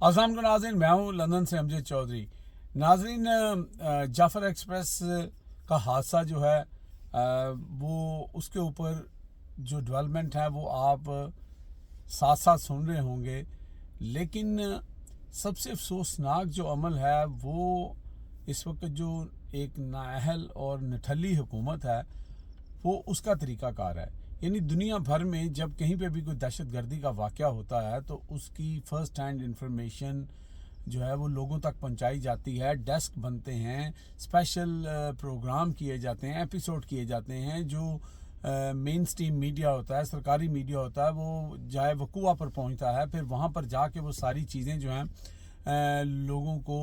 अस्सलाम वालेकुम नाज़रीन, मैं हूँ लंदन से अमजद चौधरी। नाज़रीन, जाफ़र एक्सप्रेस का हादसा जो है वो उसके ऊपर जो डेवलपमेंट है वो आप साथ साथ सुन रहे होंगे, लेकिन सबसे अफसोसनाक जो अमल है वो इस वक्त जो एक नाअहल और निठल्ली हुकूमत है वो उसका तरीक़ाकार है। यानी दुनिया भर में जब कहीं पे भी कोई दहशत गर्दी का वाक़या होता है तो उसकी फ़र्स्ट हैंड इंफॉर्मेशन जो है वो लोगों तक पहुंचाई जाती है। डेस्क बनते हैं, स्पेशल प्रोग्राम किए जाते हैं, एपिसोड किए जाते हैं। जो मेन स्ट्रीम मीडिया होता है, सरकारी मीडिया होता है, वो जाए वकूआ पर पहुंचता है, फिर वहाँ पर जाके वो सारी चीज़ें जो हैं लोगों को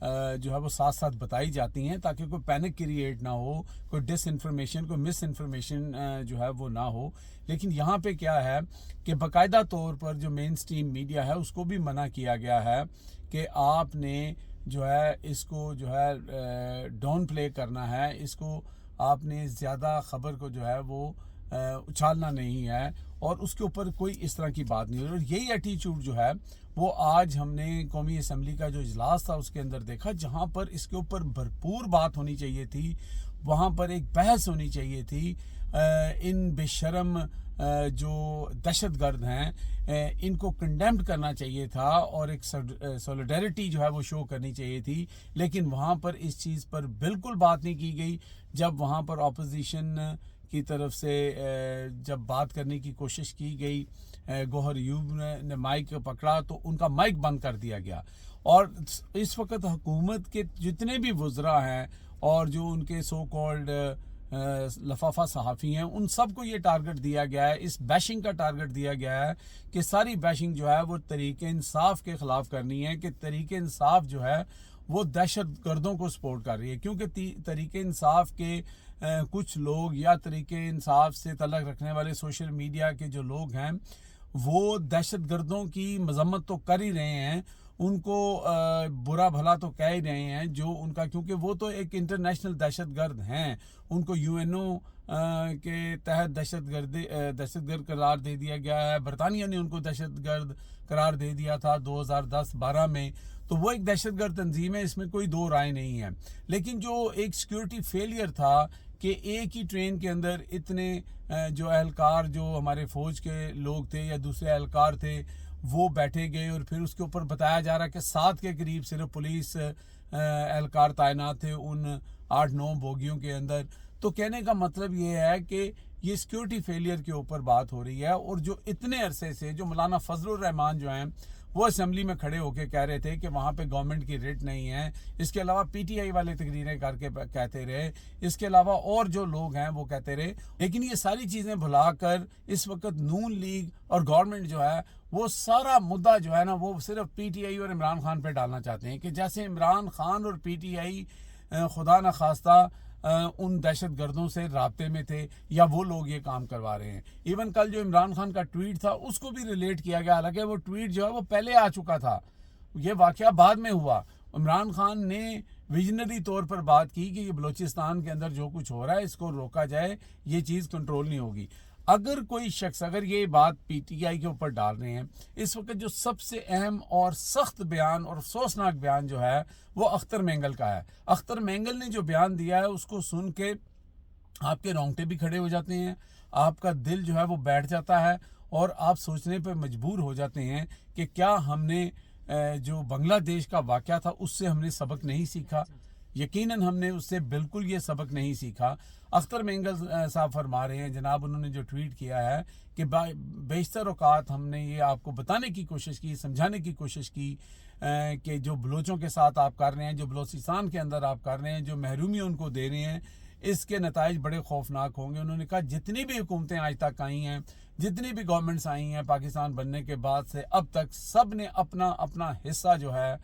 जो है वो साथ साथ बताई जाती हैं ताकि कोई पैनिक क्रिएट ना हो, कोई डिस इन्फॉर्मेशन, कोई मिस इन्फॉर्मेशन जो है वो ना हो। लेकिन यहाँ पे क्या है कि बाकायदा तौर पर जो मेन स्ट्रीम मीडिया है उसको भी मना किया गया है कि आपने जो है इसको जो है डाउन प्ले करना है, इसको आपने ज़्यादा ख़बर को जो है वो उछालना नहीं है और उसके ऊपर कोई इस तरह की बात नहीं है। और यही एटीट्यूड जो है वो आज हमने कौमी असम्बली का जो इजलास था उसके अंदर देखा, जहाँ पर इसके ऊपर भरपूर बात होनी चाहिए थी, वहाँ पर एक बहस होनी चाहिए थी। इन बेशरम जो दहशतगर्द हैं इनको कंडेम्ड करना चाहिए था और एक सॉलिडरिटी जो है वो शो करनी चाहिए थी, लेकिन वहाँ पर इस चीज़ पर बिल्कुल बात नहीं की गई। जब वहाँ पर अपोजिशन की तरफ से जब बात करने की कोशिश की गई, गौहर यूब ने माइक पकड़ा तो उनका माइक बंद कर दिया गया। और इस वक्त हुकूमत के जितने भी वज़रा हैं और जो उनके सो कॉल्ड लफाफा सहाफ़ी हैं, उन सब को ये टारगेट दिया गया है, इस बैशिंग का टारगेट दिया गया है कि सारी बैशिंग जो है वो तरीक़े इंसाफ के ख़िलाफ़ करनी है, कि तरीक़े इंसाफ जो है वो दहशत गर्दों को सपोर्ट कर रही है। क्योंकि तरीक़े इंसाफ के कुछ लोग या तरीक़े इंसाफ से तल्लुक़ रखने वाले सोशल मीडिया के जो लोग हैं वो दहशत गर्दों की मजम्मत तो कर ही रहे हैं, उनको बुरा भला तो कह ही रहे हैं जो उनका, क्योंकि वो तो एक इंटरनेशनल दहशतगर्द हैं, उनको यूएनओ के तहत दहशतगर्द करार दे दिया गया है। बरतानिया ने उनको दहशतगर्द करार दे दिया था 2010-12 में, तो वो एक दहशतगर्द तंजीम है, इसमें कोई दो राय नहीं है। लेकिन जो एक सिक्योरिटी फेलियर था कि एक ही ट्रेन के अंदर इतने जो एहलकार, जो हमारे फ़ौज के लोग थे या दूसरे एहलकार थे, वो बैठे गए और फिर उसके ऊपर बताया जा रहा है कि 7 के करीब सिर्फ पुलिस एहलकार तैनात थे उन 8-9 बोगियों के अंदर। तो कहने का मतलब ये है कि ये सिक्योरिटी फेलियर के ऊपर बात हो रही है। और जो इतने अरसे से जो मौलाना फजलुर रहमान जो हैं वो असेंबली में खड़े होकर कह रहे थे कि वहाँ पे गवर्नमेंट की रेट नहीं है, इसके अलावा पीटीआई वाले तकरीरें करके कहते रहे, इसके अलावा और जो लोग हैं वो कहते रहे, लेकिन ये सारी चीज़ें भुलाकर इस वक्त नून लीग और गवर्नमेंट जो है वो सारा मुद्दा जो है ना वो सिर्फ पीटीआई और इमरान खान पे डालना चाहते हैं कि जैसे इमरान खान और पीटीआई खुदा न खास्ता उन दहशत गर्दों से राब्ते में थे या वो लोग ये काम करवा रहे हैं। इवन कल जो इमरान खान का ट्वीट था उसको भी रिलेट किया गया, हालांकि वो ट्वीट जो है वो पहले आ चुका था, ये वाकया बाद में हुआ। इमरान खान ने विजनरी तौर पर बात की कि ये बलूचिस्तान के अंदर जो कुछ हो रहा है इसको रोका जाए, ये चीज़ कंट्रोल नहीं होगी। अगर कोई शख्स अगर ये बात पीटीआई के ऊपर डाल रहे हैं, इस वक्त जो सबसे अहम और सख्त बयान और अफसोसनाक बयान जो है वो अख्तर मेंगल का है। अख्तर मेंगल ने जो बयान दिया है उसको सुन के आपके रोंगटे भी खड़े हो जाते हैं, आपका दिल जो है वो बैठ जाता है और आप सोचने पर मजबूर हो जाते हैं कि क्या हमने जो बांग्लादेश का वाक़या था उससे हमने सबक नहीं सीखा। यकीनन हमने उससे बिल्कुल ये सबक नहीं सीखा। अख्तर मेंगल साहब फरमा रहे हैं, जनाब उन्होंने जो ट्वीट किया है कि बेशतर औकात हमने ये आपको बताने की कोशिश की, समझाने की कोशिश की कि जो बलोचों के साथ आप कर रहे हैं, जो बलोचिस्तान के अंदर आप कर रहे हैं, जो महरूमी उनको दे रहे हैं, इसके नताइज बड़े खौफनाक होंगे। उन्होंने कहा जितनी भी हुकूमतें आज तक आई हैं, जितनी भी गवर्नमेंट्स आई हैं पाकिस्तान बनने के बाद से अब तक, सब ने अपना अपना हिस्सा जो है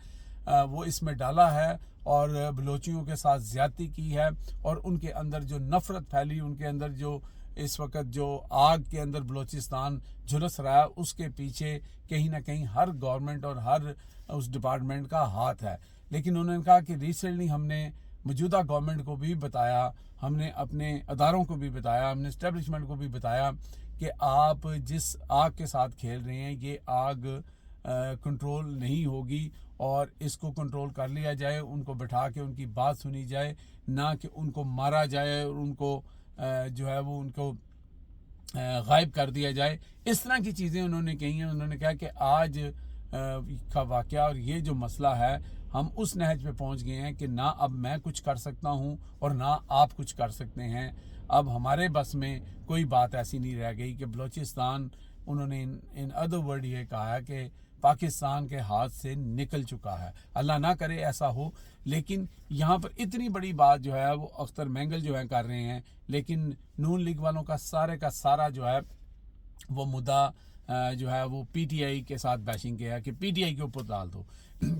वो इसमें डाला है और बलोचियों के साथ ज़्यादती की है और उनके अंदर जो नफ़रत फैली, उनके अंदर जो इस वक्त जो आग के अंदर बलूचिस्तान झुलस रहा है, उसके पीछे कहीं ना कहीं हर गवर्नमेंट और हर उस डिपार्टमेंट का हाथ है। लेकिन उन्होंने कहा कि रिसेंटली हमने मौजूदा गवर्नमेंट को भी बताया, हमने अपने अदारों को भी बताया, हमने इस्टेब्लिशमेंट को भी बताया कि आप जिस आग के साथ खेल रहे हैं ये आग کنٹرول نہیں ہوگی اور اس کو کنٹرول کر لیا جائے, ان کو بٹھا کے ان کی بات سنی جائے, نہ کہ ان کو مارا جائے اور ان کو جو ہے وہ ان کو غائب کر دیا جائے. اس طرح کی چیزیں انہوں نے کہی ہیں. انہوں نے کہا کہ آج کا واقعہ اور یہ جو مسئلہ ہے, ہم اس نہج پہ پہنچ گئے ہیں کہ نہ اب میں کچھ کر سکتا ہوں اور نہ آپ کچھ کر سکتے ہیں. اب ہمارے بس میں کوئی بات ایسی نہیں رہ گئی کہ بلوچستان, انہوں نے ان ادر ورڈ یہ کہا ہے کہ پاکستان کے ہاتھ سے نکل چکا ہے. اللہ نہ کرے ایسا ہو, لیکن یہاں پر اتنی بڑی بات جو ہے وہ اختر مینگل جو ہے کر رہے ہیں, لیکن نون لیگ والوں کا سارا جو ہے وہ مدعا جو ہے وہ پی ٹی آئی کے ساتھ بیشنگ کیا ہے کہ پی ٹی آئی کے اوپر ڈال دو.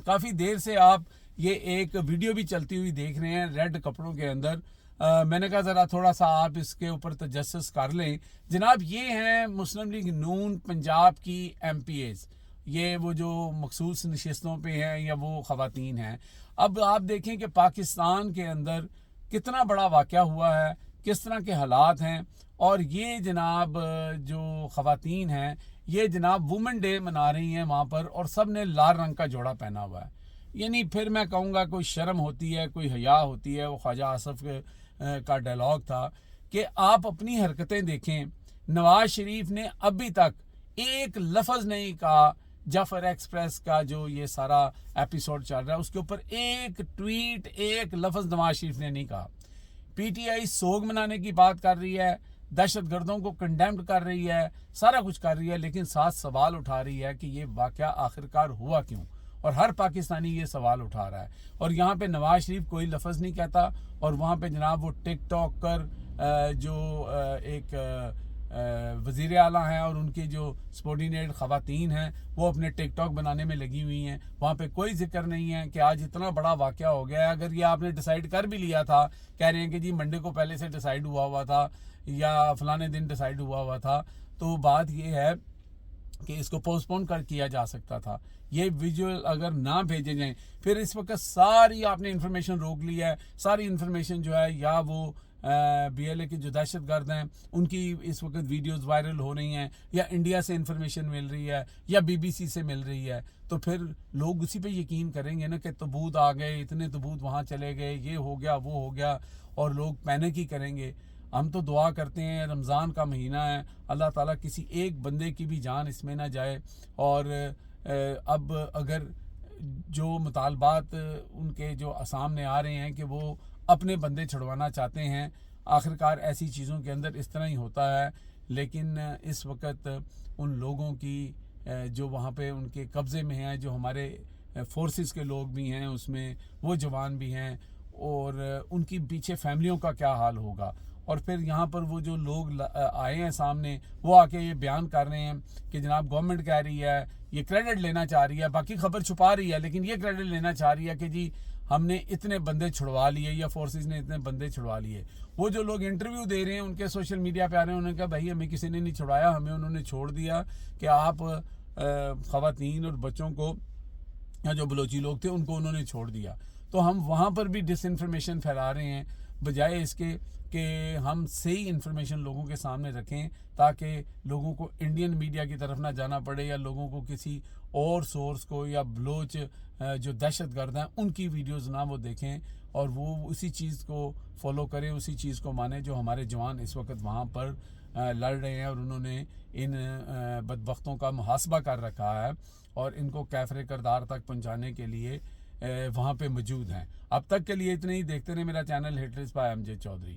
کافی دیر سے آپ یہ ایک ویڈیو بھی چلتی ہوئی دیکھ رہے ہیں ریڈ کپڑوں کے اندر. میں نے کہا ذرا تھوڑا سا آپ اس کے اوپر تجسس کر لیں. جناب یہ ہیں مسلم لیگ نون پنجاب کی ایم پی ایز, یہ وہ جو مخصوص نشستوں پہ ہیں یا وہ خواتین ہیں. اب آپ دیکھیں کہ پاکستان کے اندر کتنا بڑا واقعہ ہوا ہے, کس طرح کے حالات ہیں, اور یہ جناب جو خواتین ہیں یہ جناب وومن ڈے منا رہی ہیں وہاں پر, اور سب نے لال رنگ کا جوڑا پہنا ہوا ہے. یعنی پھر میں کہوں گا کوئی شرم ہوتی ہے, کوئی حیا ہوتی ہے. وہ خواجہ آصف کا ڈائلاگ تھا کہ آپ اپنی حرکتیں دیکھیں. نواز شریف نے ابھی تک ایک لفظ نہیں کہا. جعفر ایکسپریس کا جو یہ سارا ایپیسوڈ چل رہا ہے اس کے اوپر ایک ٹویٹ, ایک لفظ نواز شریف نے نہیں کہا. پی ٹی آئی سوگ منانے کی بات کر رہی ہے, دہشت گردوں کو کنڈیمڈ کر رہی ہے, سارا کچھ کر رہی ہے, لیکن ساتھ سوال اٹھا رہی ہے کہ یہ واقعہ آخرکار ہوا کیوں, اور ہر پاکستانی یہ سوال اٹھا رہا ہے. اور یہاں پہ نواز شریف کوئی لفظ نہیں کہتا, اور وہاں پہ جناب وہ ٹک ٹاک کر جو ایک وزیر اعلیٰ ہیں اور ان کی جو سپورڈینیٹ خواتین ہیں وہ اپنے ٹک ٹاک بنانے میں لگی ہوئی ہیں. وہاں پہ کوئی ذکر نہیں ہے کہ آج اتنا بڑا واقعہ ہو گیا ہے. اگر یہ آپ نے ڈیسائیڈ کر بھی لیا تھا, کہہ رہے ہیں کہ جی منڈے کو پہلے سے ڈیسائیڈ ہوا تھا یا فلانے دن ڈیسائیڈ ہوا تھا, تو بات یہ ہے کہ اس کو پوسٹ پون کیا جا سکتا تھا. یہ ویژول اگر نہ بھیجے جائیں, پھر اس وقت ساری آپ نے انفارمیشن روک لی ہے. ساری انفارمیشن جو ہے یا وہ بی ایل اے کے جو دہشت گرد ہیں ان کی اس وقت ویڈیوز وائرل ہو رہی ہیں, یا انڈیا سے انفارمیشن مل رہی ہے, یا بی بی سی سے مل رہی ہے, تو پھر لوگ اسی پہ یقین کریں گے نا کہ تبوت آ گئے, اتنے تبوت وہاں چلے گئے, یہ ہو گیا وہ ہو گیا, اور لوگ پینک ہی کریں گے. ہم تو دعا کرتے ہیں, رمضان کا مہینہ ہے, اللہ تعالیٰ کسی ایک بندے کی بھی جان اس میں نہ جائے. اور اب اگر جو مطالبات ان کے جو سامنے آ رہے ہیں کہ وہ اپنے بندے چھڑوانا چاہتے ہیں, آخرکار ایسی چیزوں کے اندر اس طرح ہی ہوتا ہے. لیکن اس وقت ان لوگوں کی جو وہاں پہ ان کے قبضے میں ہیں, جو ہمارے فورسز کے لوگ بھی ہیں اس میں, وہ جوان بھی ہیں, اور ان کی پیچھے فیملیوں کا کیا حال ہوگا. اور پھر یہاں پر وہ جو لوگ آئے ہیں سامنے, وہ آ کے یہ بیان کر رہے ہیں کہ جناب گورنمنٹ کہہ رہی ہے, یہ کریڈٹ لینا چاہ رہی ہے, باقی خبر چھپا رہی ہے, لیکن یہ کریڈٹ لینا چاہ رہی ہے کہ جی ہم نے اتنے بندے چھڑوا لیے, یا فورسز نے اتنے بندے چھڑوا لیے. وہ جو لوگ انٹرویو دے رہے ہیں ان کے سوشل میڈیا پہ آ رہے ہیں, انہوں نے کہا بھائی ہمیں کسی نے نہیں چھڑوایا, ہمیں انہوں نے چھوڑ دیا کہ آپ خواتین اور بچوں کو, یا جو بلوچی لوگ تھے ان کو انہوں نے چھوڑ دیا. تو ہم وہاں پر بھی ڈس انفارمیشن پھیلا رہے ہیں, بجائے اس کے کہ ہم صحیح انفارمیشن لوگوں کے سامنے رکھیں, تاکہ لوگوں کو انڈین میڈیا کی طرف نہ جانا پڑے, یا لوگوں کو کسی اور سورس کو, یا بلوچ جو دہشت گرد ہیں ان کی ویڈیوز نہ وہ دیکھیں, اور وہ اسی چیز کو فالو کریں, اسی چیز کو مانیں جو ہمارے جوان اس وقت وہاں پر لڑ رہے ہیں, اور انہوں نے ان بدبختوں کا محاسبہ کر رکھا ہے, اور ان کو کیفر کردار تک پہنچانے کے لیے وہاں پہ موجود ہیں. اب تک کے لیے اتنے ہی. دیکھتے رہیں میرا channel hitters by M J Chaudhry.